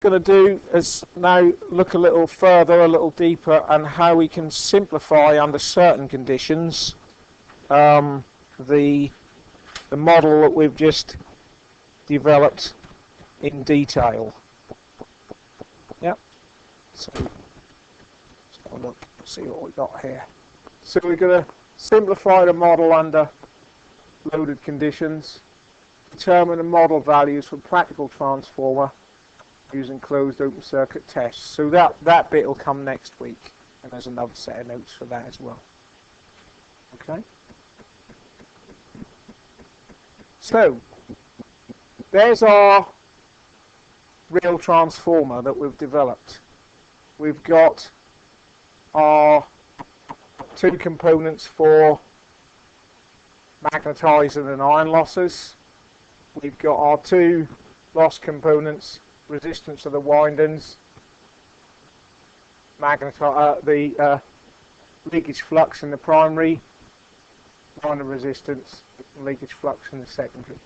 Going to do is now look a little further, a little deeper, and how we can simplify under certain conditions the model that we've just developed in detail. Yep. So let's have a look, see what we got here. So we're going to simplify the model under loaded conditions, determine the model values for practical transformer using closed open circuit tests. So that bit will come next week, and there's another set of notes for that as well. Okay. So there's our real transformer that we've developed. We've got our two components for magnetizing and iron losses. We've got our two loss components, resistance of the windings, the leakage flux in the primary, minor resistance, and leakage flux in the secondary,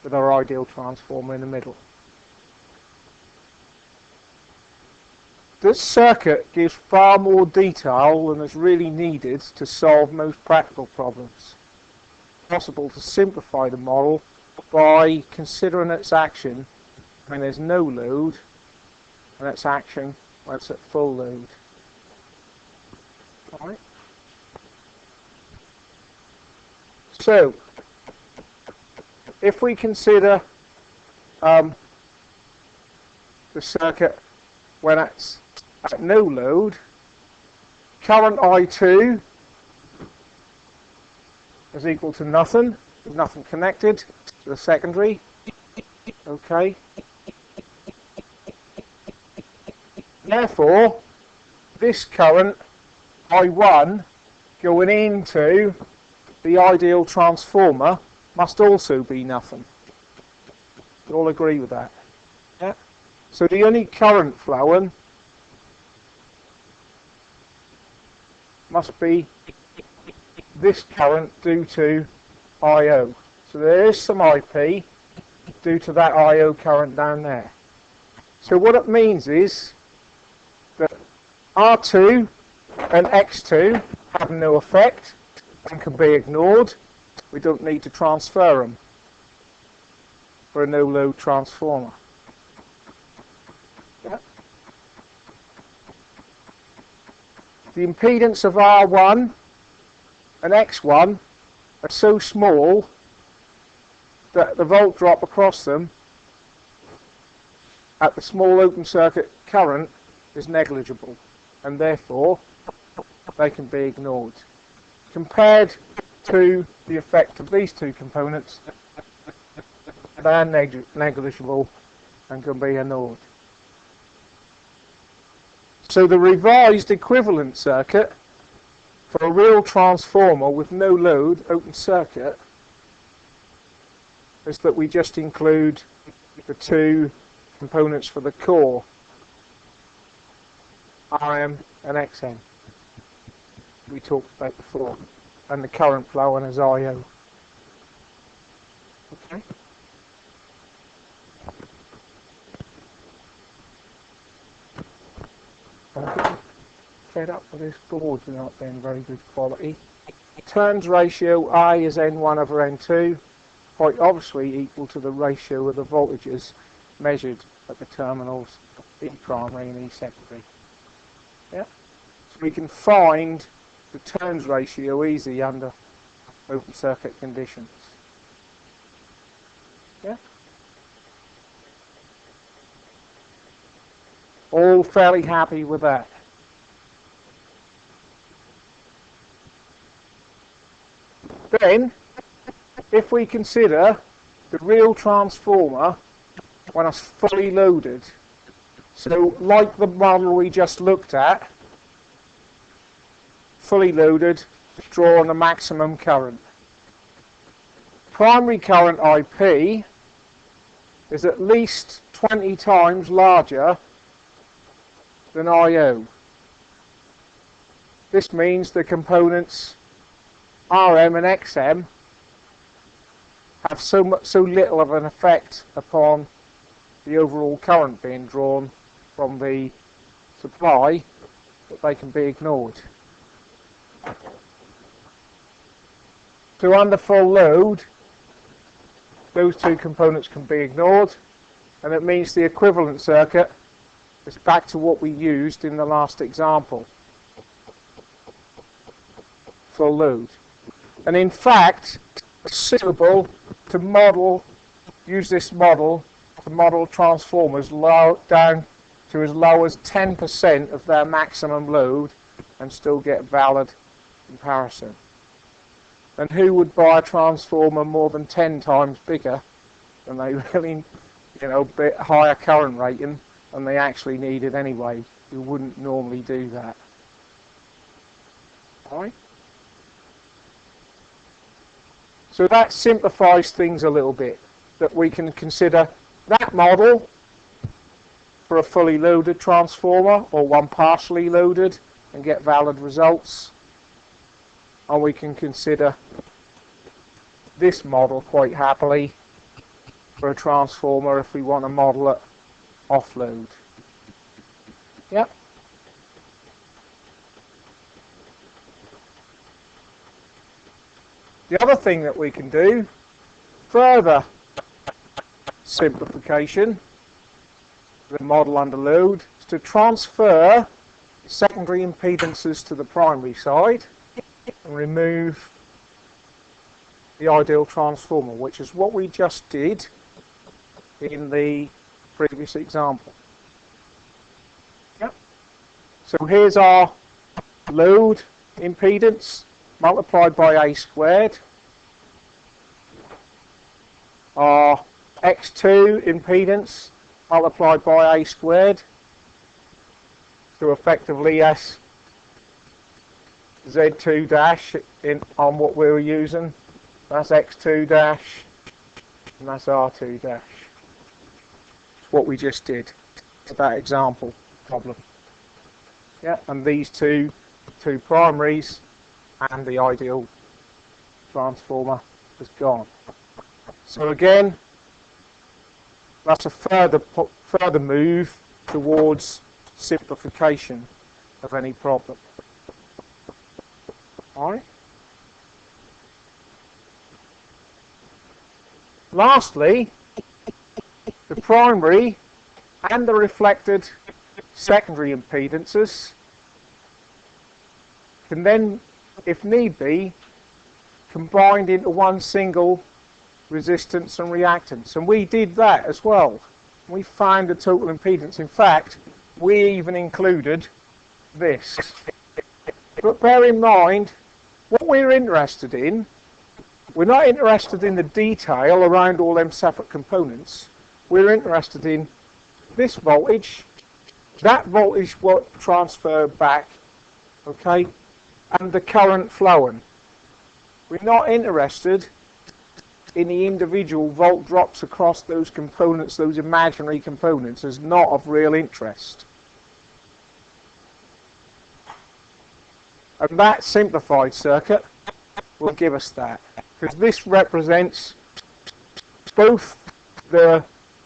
with our ideal transformer in the middle. This circuit gives far more detail than is really needed to solve most practical problems. It's possible to simplify the model by considering its action when there's no load, and its action when it's at full load. Alright. So, if we consider the circuit when it's at no load, current I2 is equal to nothing, with nothing connected to the secondary. Okay. Therefore, this current I1 going into the ideal transformer must also be nothing. You all agree with that? Yeah. So the only current flowing must be this current due to I0. So there is some IP due to that I0 current down there. So what it means is that R2 and X2 have no effect and can be ignored. We don't need to transfer them for a no-load transformer. Yeah. The impedance of R1 and X1 are so small that the volt drop across them at the small open circuit current is negligible, and therefore they can be ignored. Compared to the effect of these two components, they are negligible and can be ignored. So the revised equivalent circuit for a real transformer with no load open circuit is that we just include the two components for the core, RM and XM, we talked about before, and the current flowing as IO. Okay. I'm fed up with this board not being very good quality. Turns ratio I is N1 over N2, quite obviously equal to the ratio of the voltages measured at the terminals E primary and E secondary. Yeah? So we can find the turns ratio easy under open circuit conditions. Yeah? All fairly happy with that. Then, if we consider the real transformer when it's fully loaded, so like the model we just looked at, fully loaded, drawing the maximum current. Primary current IP is at least 20 times larger than I0. This means the components RM and XM have so little of an effect upon the overall current being drawn from the supply, that they can be ignored. So under full load, those two components can be ignored, and it means the equivalent circuit is back to what we used in the last example. Full load. And in fact, it's suitable to use this model to model transformers down to as low as 10% of their maximum load and still get valid comparison. And who would buy a transformer more than 10 times bigger than they really, bit higher current rating than they actually needed anyway? You wouldn't normally do that. Alright? So that simplifies things a little bit, that we can consider that model for a fully loaded transformer or one partially loaded and get valid results. And we can consider this model quite happily for a transformer if we want to model it off-load. Yep. The other thing that we can do, further simplification, the model under load, is to transfer secondary impedances to the primary side and remove the ideal transformer, which is what we just did in the previous example. Yep. So here's our load impedance multiplied by A squared, our X2 impedance multiplied by A squared, so effectively Z2 dash on what we were using. That's X2 dash and that's R2 dash. It's what we just did with that example problem. Yeah, and these two primaries and the ideal transformer is gone. So again, that's a further move towards simplification of any problem. Alright. Lastly, the primary and the reflected secondary impedances can then, if need be, combined into one single resistance and reactance. And we did that as well. We found the total impedance. In fact, we even included this. But bear in mind, what we're interested in, we're not interested in the detail around all them separate components. We're interested in this voltage, that voltage what transferred back, okay, and the current flowing. We're not interested in the individual volt drops across those components, those imaginary components, is not of real interest. And that simplified circuit will give us that, because this represents both the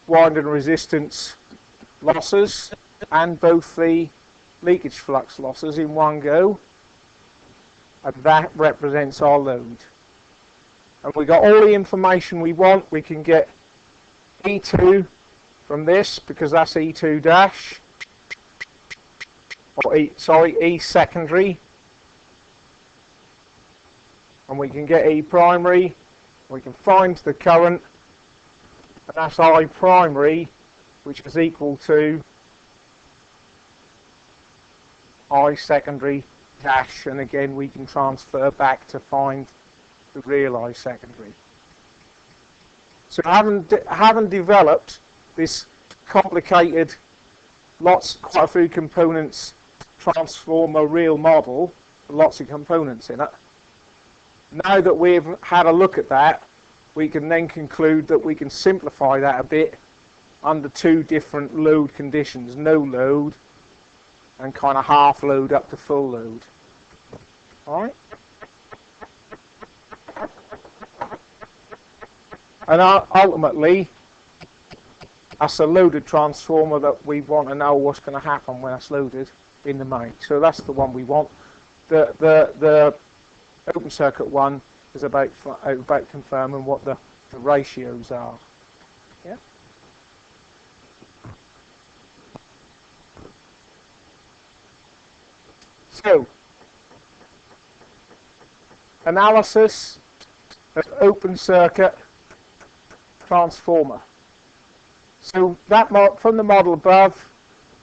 winding resistance losses and both the leakage flux losses in one go, and that represents our load. And we got all the information we want. We can get E2 from this because that's E2 dash, or E secondary, and we can get E primary. We can find the current, and that's I primary, which is equal to I secondary dash, and again we can transfer back to find the realised secondary. So having developed this complicated, quite a few components transformer real model, lots of components in it, now that we've had a look at that, we can then conclude that we can simplify that a bit under two different load conditions, no load and kind of half load up to full load. Alright? And ultimately, That's a loaded transformer that we want to know what's going to happen when it's loaded in the main. So that's the one we want. The open circuit one is about confirming what the ratios are. Yeah. So analysis of open circuit transformer. So that from the model above,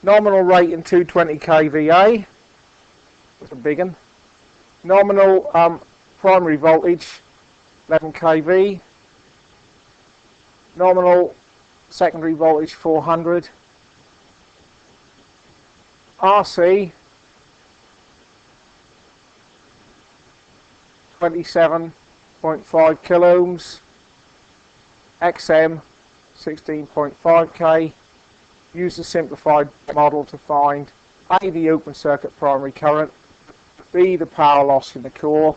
nominal rating 220 kVA. That's a big one. Nominal primary voltage 11 kV. Nominal secondary voltage 400. RC 27.5 kiloohms. XM 16.5k. Use the simplified model to find A, the open circuit primary current, B, the power loss in the core,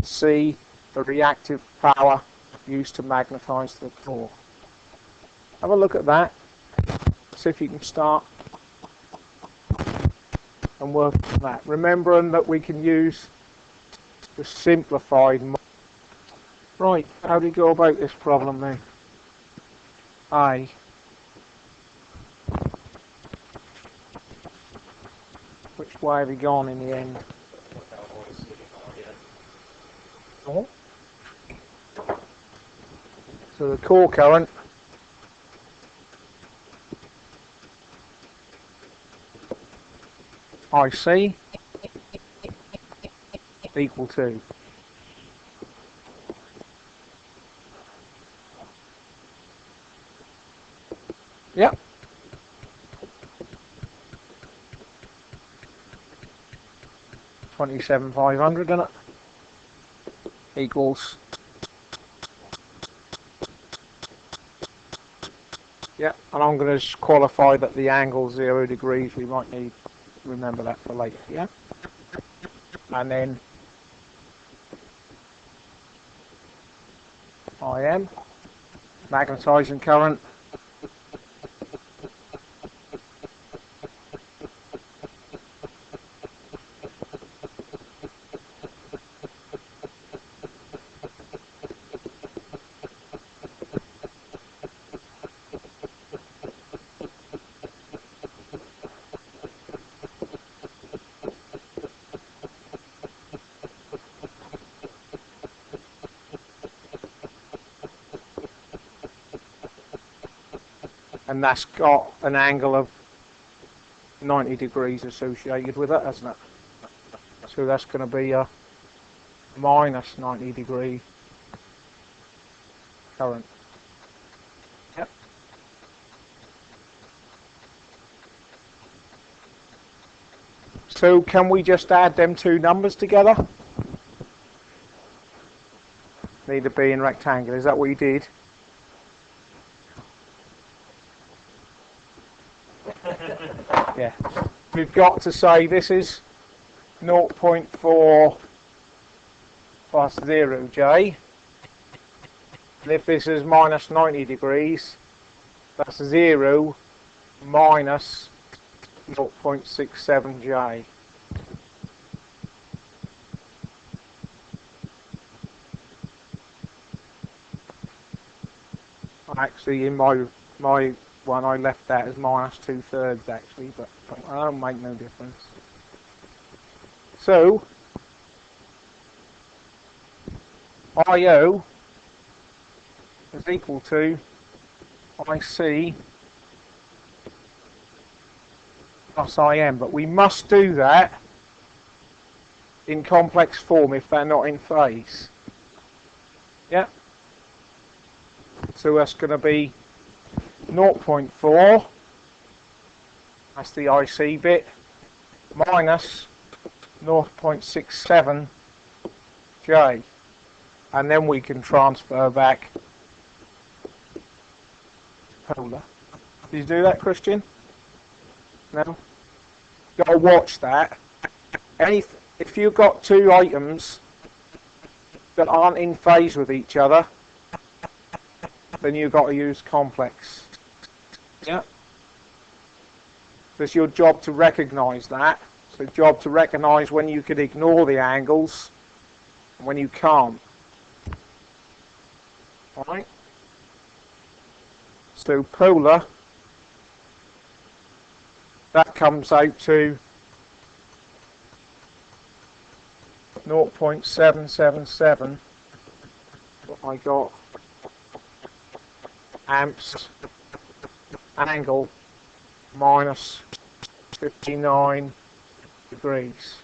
C, the reactive power used to magnetize the core. Have a look at that. See if you can start and work on that. Remembering that we can use the simplified model. Right, how do you go about this problem then? A. Which way have you gone in the end? Oh. So the core current IC equal to yep. $27,500 in it equals yeah, and I'm going to qualify that the angle 0 degrees. We might need to remember that for later. Yeah, and then IM magnetizing current and that's got an angle of 90 degrees associated with it, hasn't it? So that's going to be a minus 90 degree current. Yep. So can we just add them two numbers together? Need to be in rectangle. Is that what you did? Yeah. We've got to say this is 0.4 plus 0j. And if this is minus 90 degrees, that's 0 minus 0.67j. Actually, in my one, I left that as minus 2/3 actually, but that don't make no difference. So IO is equal to IC plus IM, but we must do that in complex form if they're not in phase. Yeah. So that's going to be 0.4, that's the IC bit, minus 0.67j, and then we can transfer back polar. Did you do that, Christian? No? You've got to watch that. If you've got two items that aren't in phase with each other, then you've got to use complex. Yeah. So it's your job to recognise that. It's your job to recognise when you can ignore the angles and when you can't. Alright? So polar, that comes out to 0.777. What I got, amps, angle minus 59 degrees.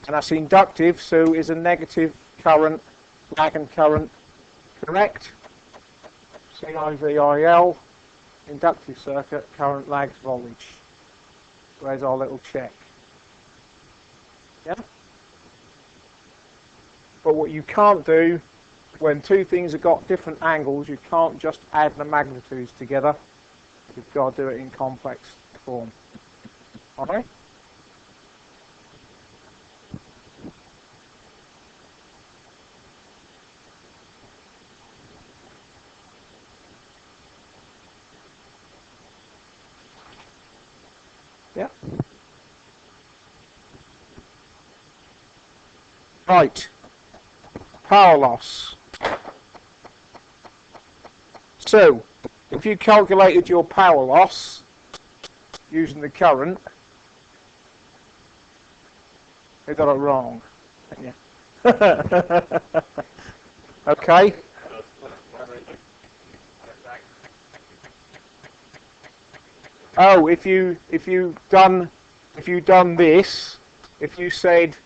And that's inductive, so is a negative current, lag and current correct? CIVIL, inductive circuit, current lags voltage. Where's our little check? Yeah? But what you can't do, when two things have got different angles, you can't just add the magnitudes together. You've got to do it in complex form. Alright? Yeah. Right. Power loss. So, if you calculated your power loss using the current, you got it wrong. Yeah. Okay. Oh, if you done this, if you said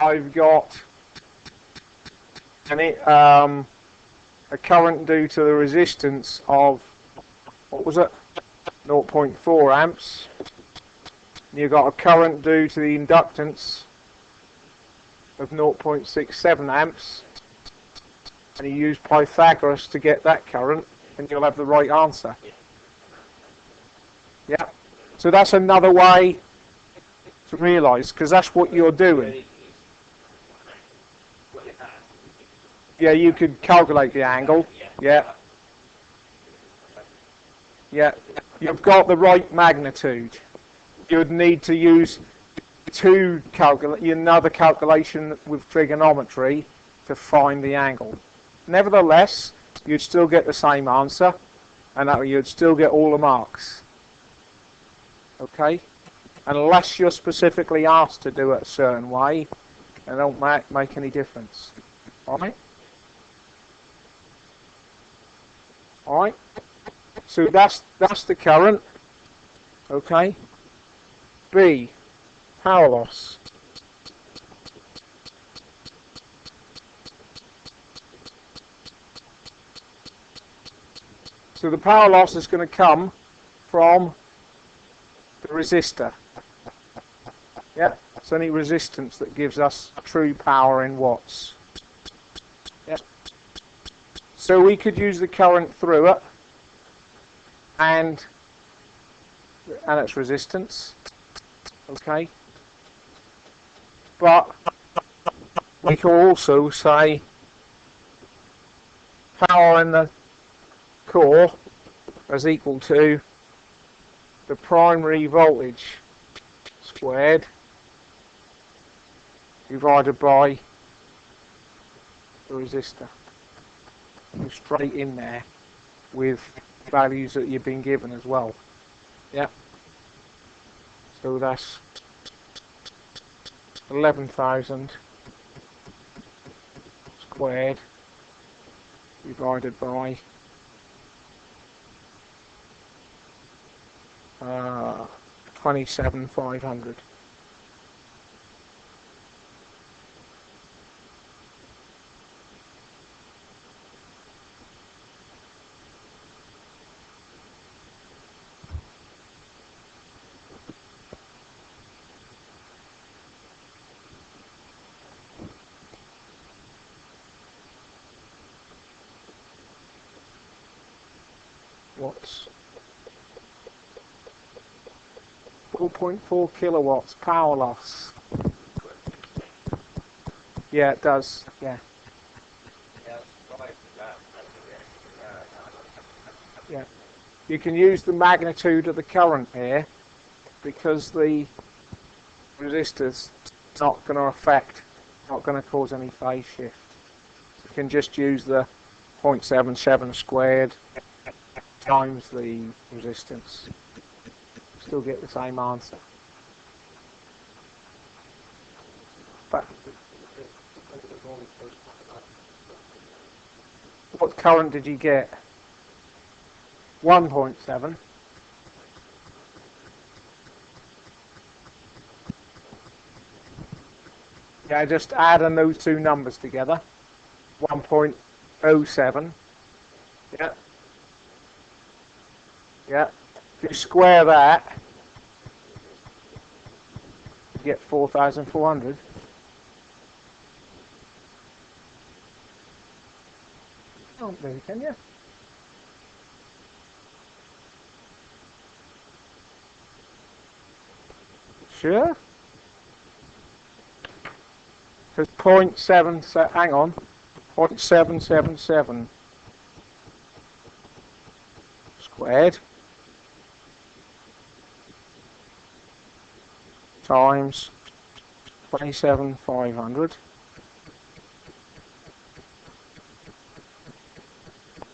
I've got a current due to the resistance of, what was it, 0.4 amps, and you've got a current due to the inductance of 0.67 amps, and you use Pythagoras to get that current, and you'll have the right answer. Yeah. So that's another way to realise, because that's what you're doing. Yeah, you could calculate the angle. Yeah. Yeah. You've got the right magnitude. You'd need to use another calculation with trigonometry to find the angle. Nevertheless, you'd still get the same answer, and you'd still get all the marks. Okay? Unless you're specifically asked to do it a certain way, it don't make any difference. Alright? Alright? So that's the current. Okay? B, power loss. So the power loss is going to come from the resistor. Yeah, it's any resistance that gives us true power in watts. Yeah. So we could use the current through it and its resistance. Okay. But we can also say power in the core is equal to the primary voltage squared divided by the resistor. Go straight in there with values that you've been given as well. Yeah. So that's 11,000 squared divided by 27,500. Watts. 4.4 kilowatts power loss. Yeah, it does. Yeah. Yeah. you can use the magnitude of the current here because the resistor's not going to affect, not going to cause any phase shift. You can just use the 0.77 squared times the resistance. Still get the same answer. But what current did you get? 1.7. Yeah, just adding those two numbers together. 1.07. Yeah. Yeah. If you square that, you get 4,400. Can't do, can you? Sure. Because 0.7, hang on, 0.777 squared times 27,500.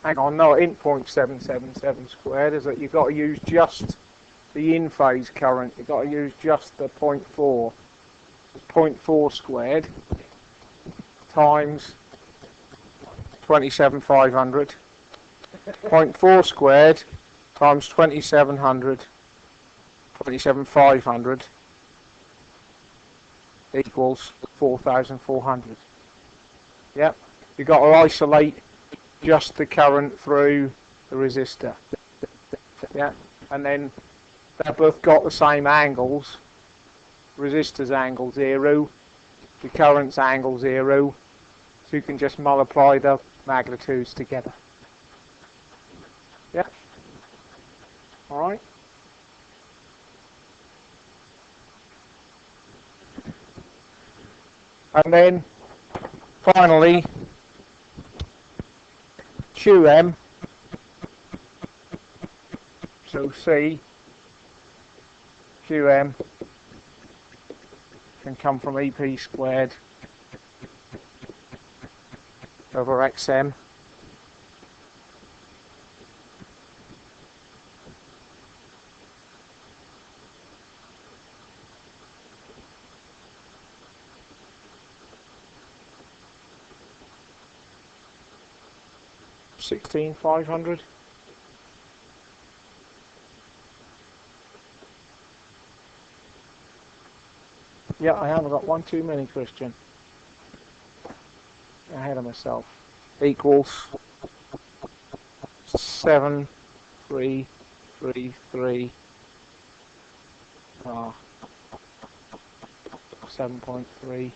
Hang on, no, it ain't 0.777 squared, is it? You've got to use just the in-phase current. You've got to use just the 0.4. 0.4 squared times 27,500. 0.4 squared times 27,500 equals 4,400. Yep. You've got to isolate just the current through the resistor. Yeah. And then they've both got the same angles. Resistor's angle 0, the current's angle 0, so you can just multiply the magnitudes together. Yeah. Alright. And then finally QM, so C, QM can come from EP squared over XM. $16,500. Yeah, I haven't got one too many, Christian. Ahead of myself. Equals 7,333. 7.33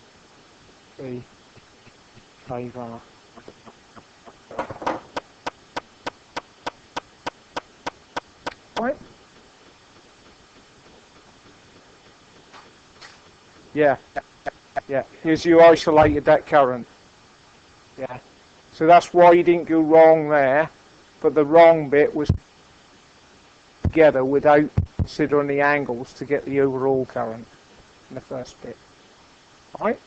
R. Right? Yeah. Yeah. Because you isolated that current. Yeah. So that's why you didn't go wrong there, but the wrong bit was together without considering the angles to get the overall current in the first bit. Right?